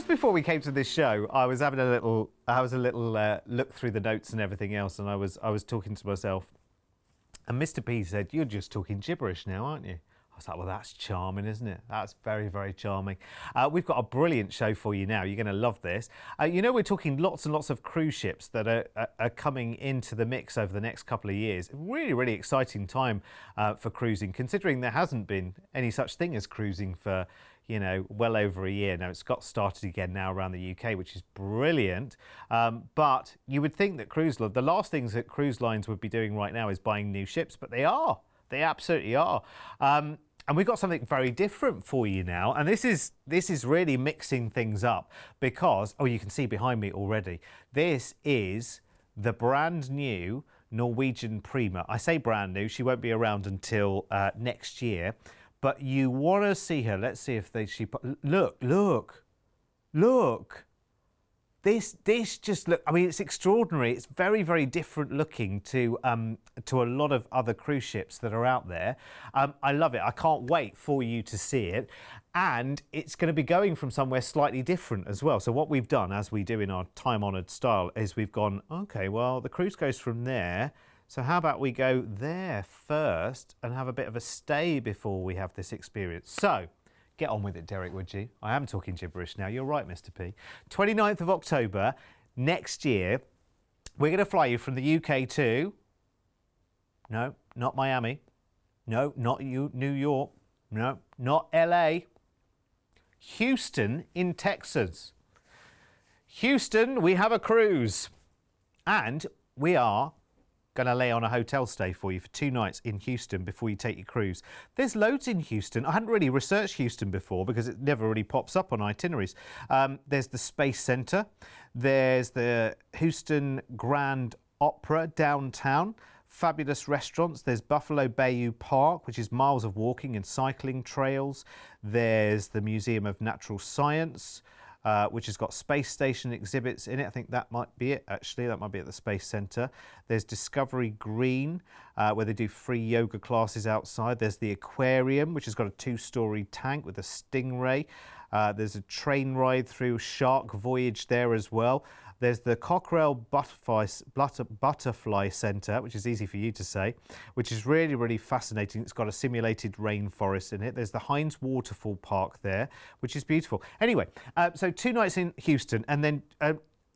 before we came to this show, I was having a little look through the notes and everything else, and I was talking to myself, and Mr. P said, "You're just talking gibberish now, aren't you?" I was like, well, that's charming, isn't it? That's very, very charming. We've got a brilliant show for you now. You're going to love this. You know, we're talking lots and lots of cruise ships that are coming into the mix over the next couple of years. Really, really exciting time for cruising, considering there hasn't been any such thing as cruising for, you know, well over a year now. It's got started again now around the UK, which is brilliant. But you would think that the last things that cruise lines would be doing right now is buying new ships, but they are. They absolutely are. And we've got something very different for you now. And this is really mixing things up because, oh, you can see behind me already. This is the brand new Norwegian Prima. I say brand new, she won't be around until next year. But you want to see her. Let's see if look. This just look. I mean, it's extraordinary. It's very, very different looking to a lot of other cruise ships that are out there. I love it. I can't wait for you to see it. And it's going to be going from somewhere slightly different as well. So what we've done, as we do in our time-honoured style, is we've gone, okay, well, the cruise goes from there. So how about we go there first and have a bit of a stay before we have this experience. So get on with it, Derek, would you? I am talking gibberish now. You're right, Mr. P. 29th of October next year, we're going to fly you from the UK to... No, not Miami. No, not New York. No, not LA. Houston in Texas. Houston, we have a cruise. And we are going to lay on a hotel stay for you for 2 nights in Houston before you take your cruise. There's loads in Houston. I hadn't really researched Houston before because it never really pops up on itineraries. There's the Space Center. There's the Houston Grand Opera downtown. Fabulous restaurants. There's Buffalo Bayou Park, which is miles of walking and cycling trails. There's the Museum of Natural Science, which has got space station exhibits in it. I think that might be it, actually. That might be at the Space Center. There's Discovery Green, where they do free yoga classes outside. There's the aquarium, which has got a 2-story tank with a stingray. There's a train ride through Shark Voyage there as well. There's the Cockerell Butterfly Centre, which is easy for you to say, which is really, really fascinating. It's got a simulated rainforest in it. There's the Hines Waterfall Park there, which is beautiful. Anyway, so 2 nights in Houston, and then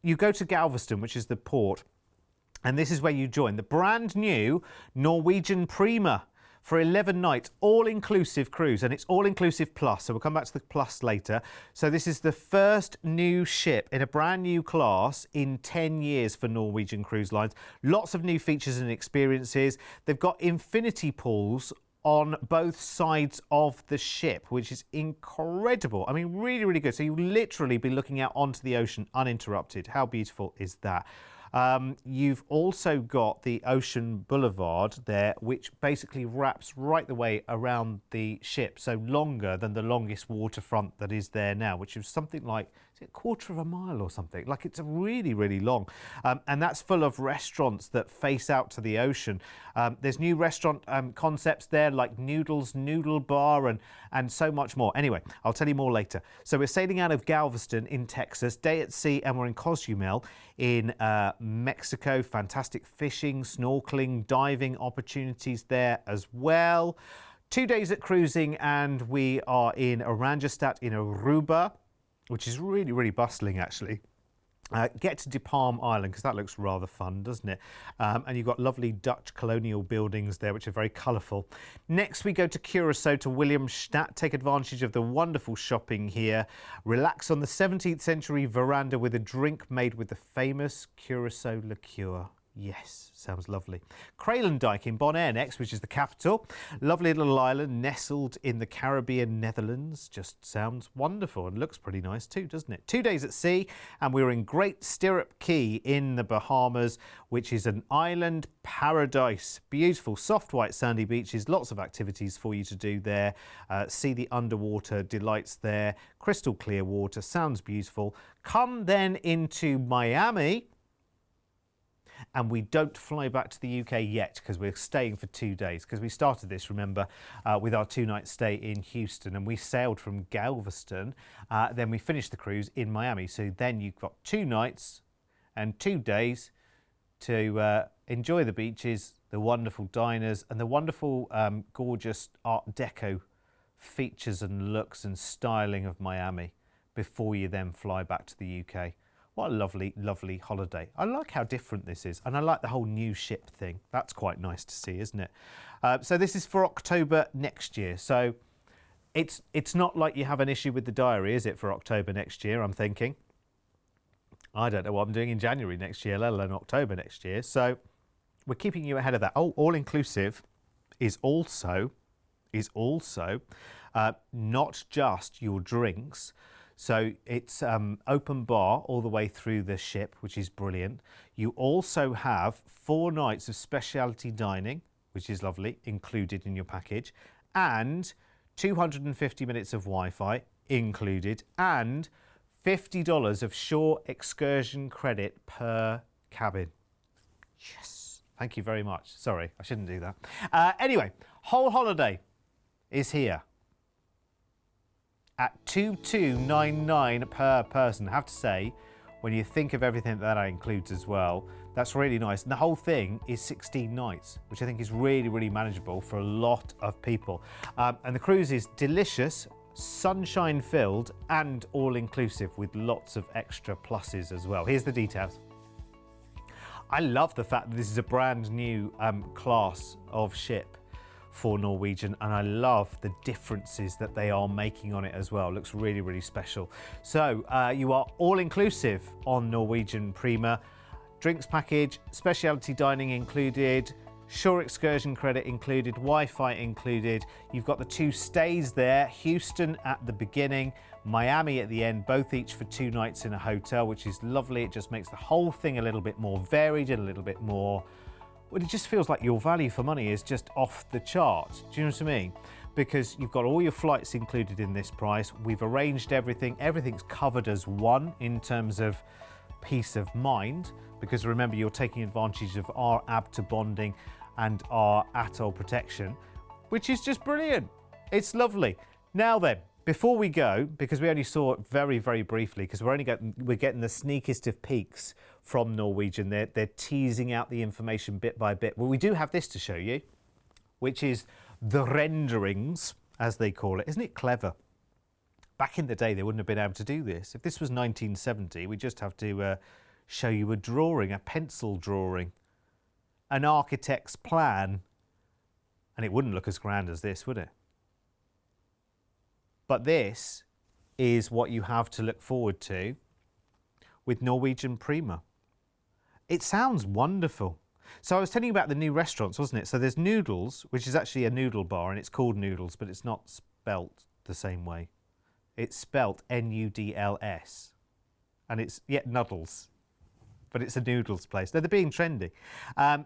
you go to Galveston, which is the port, and this is where you join the brand new Norwegian Prima for 11 nights, all-inclusive cruise, and it's all-inclusive plus, so we'll come back to the plus later. So this is the first new ship in a brand new class in 10 years for Norwegian Cruise Lines. Lots of new features and experiences. They've got infinity pools on both sides of the ship, which is incredible. I mean, really, really good. So you literally be looking out onto the ocean uninterrupted. How beautiful is that? You've also got the Ocean Boulevard there, which basically wraps right the way around the ship, so longer than the longest waterfront that is there now, which is something like, is it a quarter of a mile or something? Like, it's a really, really long. And that's full of restaurants that face out to the ocean. There's new restaurant concepts there, like Noodles Noodle Bar and so much more. Anyway, I'll tell you more later. So we're sailing out of Galveston in Texas, day at sea, and we're in Cozumel in Mexico. Fantastic fishing, snorkeling, diving opportunities there as well. 2 days at cruising, and we are in Oranjestad in Aruba, which is really, really bustling, actually. Get to De Palm Island, because that looks rather fun, doesn't it? And you've got lovely Dutch colonial buildings there, which are very colourful. Next, we go to Curacao, to Williamstadt. Take advantage of the wonderful shopping here. Relax on the 17th century veranda with a drink made with the famous Curacao liqueur. Yes, sounds lovely. Kralendijk in Bonaire next, which is the capital. Lovely little island nestled in the Caribbean Netherlands. Just sounds wonderful and looks pretty nice too, doesn't it? 2 days at sea, and we were in Great Stirrup Cay in the Bahamas, which is an island paradise. Beautiful, soft white sandy beaches, lots of activities for you to do there. See the underwater delights there. Crystal clear water, sounds beautiful. Come then into Miami. and we don't fly back to the UK yet because we're staying for 2 days, because we started this, remember, with our 2-night stay in Houston, and we sailed from Galveston, then we finished the cruise in Miami. So then you've got 2 nights and 2 days to enjoy the beaches, the wonderful diners, and the wonderful, gorgeous Art Deco features and looks and styling of Miami before you then fly back to the UK. What a lovely, lovely holiday. I like how different this is, and I like the whole new ship thing. That's quite nice to see, isn't it? So this is for October next year. So it's not like you have an issue with the diary, is it, for October next year, I'm thinking? I don't know what I'm doing in January next year, let alone October next year. So we're keeping you ahead of that. Oh, all-inclusive is also not just your drinks. So it's open bar all the way through the ship, which is brilliant. You also have 4 nights of specialty dining, which is lovely, included in your package, and 250 minutes of Wi-Fi included, and $50 of shore excursion credit per cabin. Yes, thank you very much. Sorry, I shouldn't do that. Anyway, whole holiday is here at $2,299 per person. I have to say, when you think of everything that includes as well, that's really nice. And the whole thing is 16 nights, which I think is really, really manageable for a lot of people. And the cruise is delicious, sunshine filled, and all inclusive with lots of extra pluses as well. Here's the details. I love the fact that this is a brand new class of ship for Norwegian, and I love the differences that they are making on it as well. It looks really, really special. So you are all inclusive on Norwegian Prima. Drinks package, specialty dining included, shore excursion credit included, Wi-Fi included. You've got the 2 stays there, Houston at the beginning, Miami at the end, both each for 2 nights in a hotel, which is lovely. It just makes the whole thing a little bit more varied and a little bit more, well, it just feels like your value for money is just off the chart. Do you know what I mean? Because you've got all your flights included in this price. We've arranged everything. Everything's covered as one in terms of peace of mind, because remember, you're taking advantage of our ABTA bonding and our atoll protection, which is just brilliant. It's lovely. Now then, before we go, because we only saw it very, very briefly, because we're getting the sneakiest of peeks from Norwegian. They're teasing out the information bit by bit. Well, we do have this to show you, which is the renderings, as they call it. Isn't it clever? Back in the day, they wouldn't have been able to do this. If this was 1970, we just have to show you a drawing, a pencil drawing, an architect's plan, and it wouldn't look as grand as this, would it? But this is what you have to look forward to with Norwegian Prima. It sounds wonderful. So I was telling you about the new restaurants, wasn't it? So there's Noodles, which is actually a noodle bar, and it's called Noodles, but it's not spelt the same way. It's spelt N-U-D-L-S. And it's, Nuddles. But it's a noodles place. They're being trendy.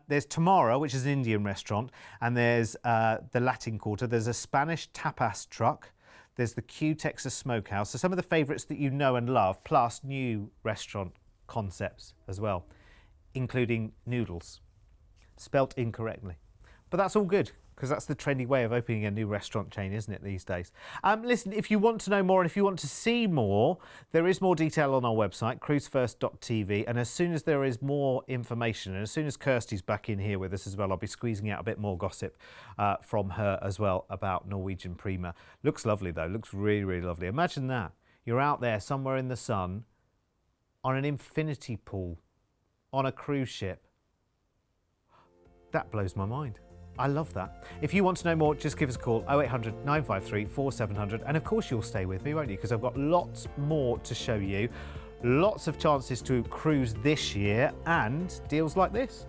There's Tamara, which is an Indian restaurant, and there's the Latin Quarter. There's a Spanish tapas truck. There's the Q Texas Smokehouse. So some of the favourites that you know and love, plus new restaurant concepts as well, including Noodles, spelt incorrectly. But that's all good, because that's the trendy way of opening a new restaurant chain, isn't it, these days? Listen, if you want to know more and if you want to see more, there is more detail on our website, cruisefirst.tv, and as soon as there is more information, and as soon as Kirsty's back in here with us as well, I'll be squeezing out a bit more gossip from her as well about Norwegian Prima. Looks lovely, though. Looks really, really lovely. Imagine that. You're out there somewhere in the sun on an infinity pool on a cruise ship. That blows my mind. I love that. If you want to know more, just give us a call, 0800 953 4700. And of course you'll stay with me, won't you? Because I've got lots more to show you. Lots of chances to cruise this year and deals like this.